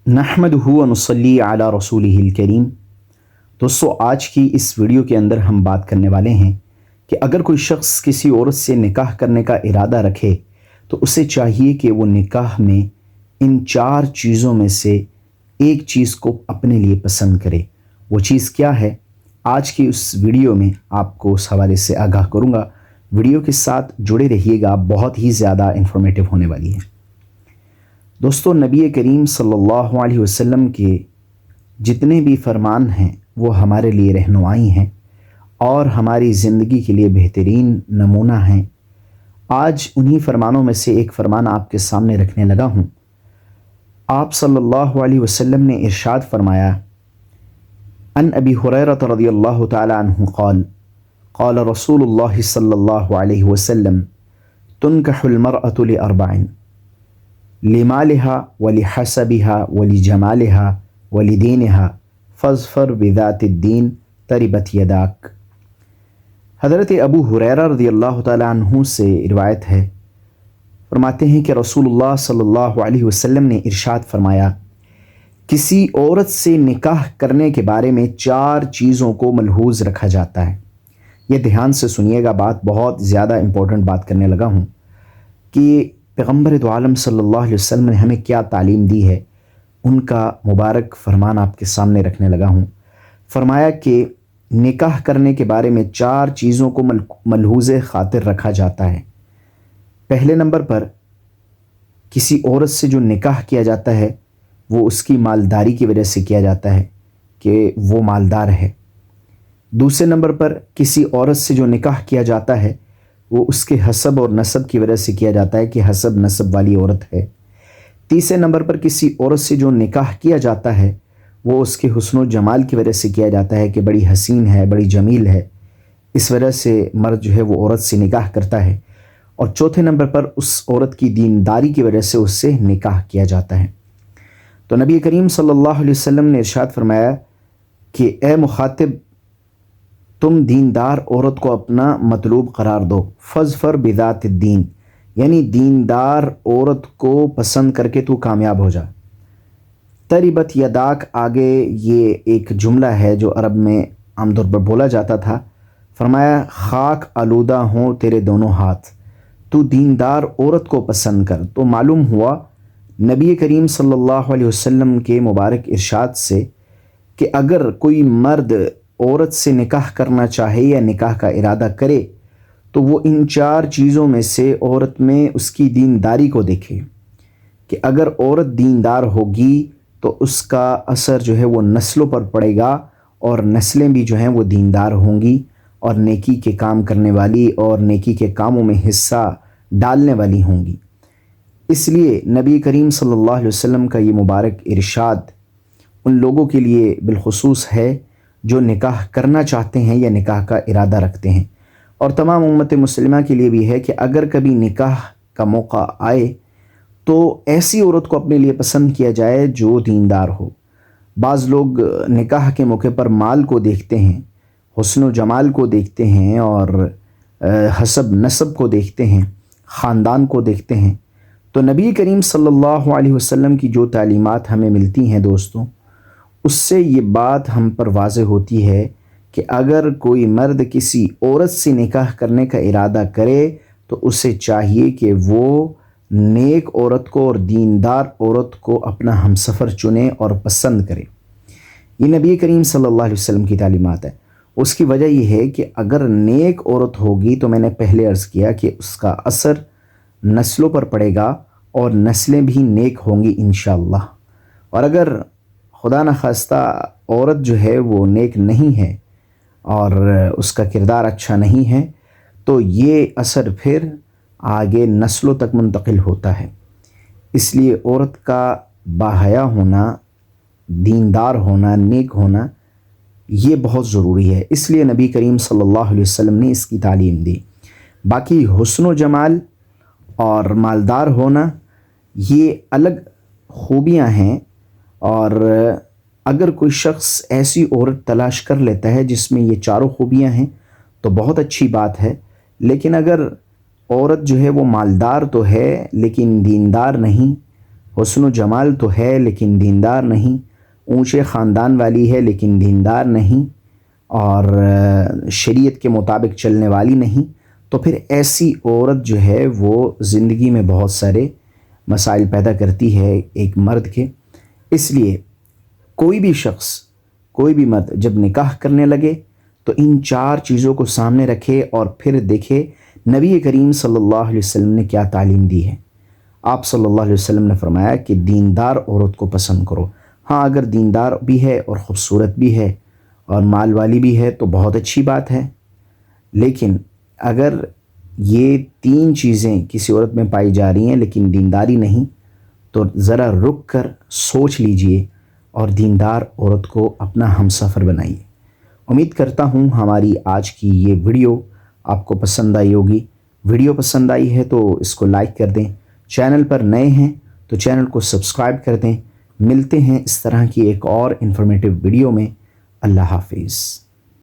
نحمدہ و نصلی علی رسولہ الکریم۔ دوستو، آج کی اس ویڈیو کے اندر ہم بات کرنے والے ہیں کہ اگر کوئی شخص کسی عورت سے نکاح کرنے کا ارادہ رکھے تو اسے چاہیے کہ وہ نکاح میں ان 4 چیزوں میں سے ایک چیز کو اپنے لیے پسند کرے۔ وہ چیز کیا ہے؟ آج کی اس ویڈیو میں آپ کو اس حوالے سے آگاہ کروں گا۔ ویڈیو کے ساتھ جڑے رہیے گا، بہت ہی زیادہ انفارمیٹیو ہونے والی ہے۔ دوستو، نبی کریم صلی اللہ علیہ وسلم کے جتنے بھی فرمان ہیں وہ ہمارے لیے رہنمائی ہیں اور ہماری زندگی کے لیے بہترین نمونہ ہیں۔ آج انہی فرمانوں میں سے ایک فرمان آپ کے سامنے رکھنے لگا ہوں۔ آپ صلی اللہ علیہ وسلم نے ارشاد فرمایا، ان ابی ہریرہ رضی اللہ تعالی عنہ قال قال رسول اللہ صلی اللہ علیہ وسلم تنکح المرأة لأربع، لمالها ولحسبها ولجمالها ولدينها فاظفر بذات الدین تربت یداک۔ حضرت ابو ہریرہ رضی اللہ تعالی عنہ سے روایت ہے، فرماتے ہیں کہ رسول اللہ صلی اللہ علیہ وسلم نے ارشاد فرمایا، کسی عورت سے نکاح کرنے کے بارے میں 4 چیزوں کو ملحوظ رکھا جاتا ہے۔ یہ دھیان سے سنیے گا، بات بہت زیادہ امپورٹنٹ بات کرنے لگا ہوں کہ پیغمبر دو عالم صلی اللہ علیہ وسلم نے ہمیں کیا تعلیم دی ہے، ان کا مبارک فرمان آپ کے سامنے رکھنے لگا ہوں۔ فرمایا کہ نکاح کرنے کے بارے میں 4 چیزوں کو ملحوظ خاطر رکھا جاتا ہے۔ پہلے نمبر پر کسی عورت سے جو نکاح کیا جاتا ہے وہ اس کی مالداری کی وجہ سے کیا جاتا ہے کہ وہ مالدار ہے۔ دوسرے نمبر پر کسی عورت سے جو نکاح کیا جاتا ہے وہ اس کے حسب اور نسب کی وجہ سے کیا جاتا ہے کہ حسب نسب والی عورت ہے۔ تیسرے نمبر پر کسی عورت سے جو نکاح کیا جاتا ہے وہ اس کے حسن و جمال کی وجہ سے کیا جاتا ہے کہ بڑی حسین ہے، بڑی جمیل ہے، اس وجہ سے مرد جو ہے وہ عورت سے نکاح کرتا ہے۔ اور چوتھے نمبر پر اس عورت کی دینداری کی وجہ سے اس سے نکاح کیا جاتا ہے۔ تو نبی کریم صلی اللہ علیہ وسلم نے ارشاد فرمایا کہ اے مخاطب، تم دیندار عورت کو اپنا مطلوب قرار دو، فاظفر بذات الدین، یعنی دیندار عورت کو پسند کر کے تو کامیاب ہو جا۔ تربت یداک، آگے یہ ایک جملہ ہے جو عرب میں عام طور پر بولا جاتا تھا۔ فرمایا خاک آلودہ ہوں تیرے دونوں ہاتھ، تو دیندار عورت کو پسند کر۔ تو معلوم ہوا نبی کریم صلی اللہ علیہ وسلم کے مبارک ارشاد سے کہ اگر کوئی مرد عورت سے نکاح کرنا چاہے یا نکاح کا ارادہ کرے تو وہ ان 4 چیزوں میں سے عورت میں اس کی دینداری کو دیکھے کہ اگر عورت دیندار ہوگی تو اس کا اثر جو ہے وہ نسلوں پر پڑے گا اور نسلیں بھی جو ہیں وہ دیندار ہوں گی اور نیکی کے کام کرنے والی اور نیکی کے کاموں میں حصہ ڈالنے والی ہوں گی۔ اس لیے نبی کریم صلی اللہ علیہ وسلم کا یہ مبارک ارشاد ان لوگوں کے لیے بالخصوص ہے جو نکاح کرنا چاہتے ہیں یا نکاح کا ارادہ رکھتے ہیں، اور تمام امت مسلمہ کے لیے بھی ہے کہ اگر کبھی نکاح کا موقع آئے تو ایسی عورت کو اپنے لیے پسند کیا جائے جو دیندار ہو۔ بعض لوگ نکاح کے موقع پر مال کو دیکھتے ہیں، حسن و جمال کو دیکھتے ہیں اور حسب نسب کو دیکھتے ہیں، خاندان کو دیکھتے ہیں۔ تو نبی کریم صلی اللہ علیہ وسلم کی جو تعلیمات ہمیں ملتی ہیں دوستوں، اس سے یہ بات ہم پر واضح ہوتی ہے کہ اگر کوئی مرد کسی عورت سے نکاح کرنے کا ارادہ کرے تو اسے چاہیے کہ وہ نیک عورت کو اور دیندار عورت کو اپنا ہمسفر چنے اور پسند کرے۔ یہ نبی کریم صلی اللہ علیہ وسلم کی تعلیمات ہے۔ اس کی وجہ یہ ہے کہ اگر نیک عورت ہوگی تو میں نے پہلے عرض کیا کہ اس کا اثر نسلوں پر پڑے گا اور نسلیں بھی نیک ہوں گی انشاءاللہ۔ اور اگر خدا نخواستہ عورت جو ہے وہ نیک نہیں ہے اور اس کا کردار اچھا نہیں ہے تو یہ اثر پھر آگے نسلوں تک منتقل ہوتا ہے۔ اس لیے عورت کا باحیا ہونا، دیندار ہونا، نیک ہونا یہ بہت ضروری ہے۔ اس لیے نبی کریم صلی اللہ علیہ وسلم نے اس کی تعلیم دی۔ باقی حسن و جمال اور مالدار ہونا یہ الگ خوبیاں ہیں، اور اگر کوئی شخص ایسی عورت تلاش کر لیتا ہے جس میں یہ 4 خوبیاں ہیں تو بہت اچھی بات ہے۔ لیکن اگر عورت جو ہے وہ مالدار تو ہے لیکن دیندار نہیں، حسن و جمال تو ہے لیکن دیندار نہیں، اونچے خاندان والی ہے لیکن دیندار نہیں، اور شریعت کے مطابق چلنے والی نہیں، تو پھر ایسی عورت جو ہے وہ زندگی میں بہت سارے مسائل پیدا کرتی ہے ایک مرد کے۔ اس لیے کوئی بھی شخص، کوئی بھی مرد جب نکاح کرنے لگے تو ان 4 چیزوں کو سامنے رکھے اور پھر دیکھے نبی کریم صلی اللہ علیہ وسلم نے کیا تعلیم دی ہے۔ آپ صلی اللہ علیہ وسلم نے فرمایا کہ دیندار عورت کو پسند کرو۔ ہاں، اگر دیندار بھی ہے اور خوبصورت بھی ہے اور مال والی بھی ہے تو بہت اچھی بات ہے، لیکن اگر یہ 3 چیزیں کسی عورت میں پائی جا رہی ہیں لیکن دینداری نہیں، تو ذرا رک کر سوچ لیجئے اور دیندار عورت کو اپنا ہمسفر بنائیے۔ امید کرتا ہوں ہماری آج کی یہ ویڈیو آپ کو پسند آئی ہوگی۔ ویڈیو پسند آئی ہے تو اس کو لائک کر دیں، چینل پر نئے ہیں تو چینل کو سبسکرائب کر دیں۔ ملتے ہیں اس طرح کی ایک اور انفارمیٹیو ویڈیو میں۔ اللہ حافظ۔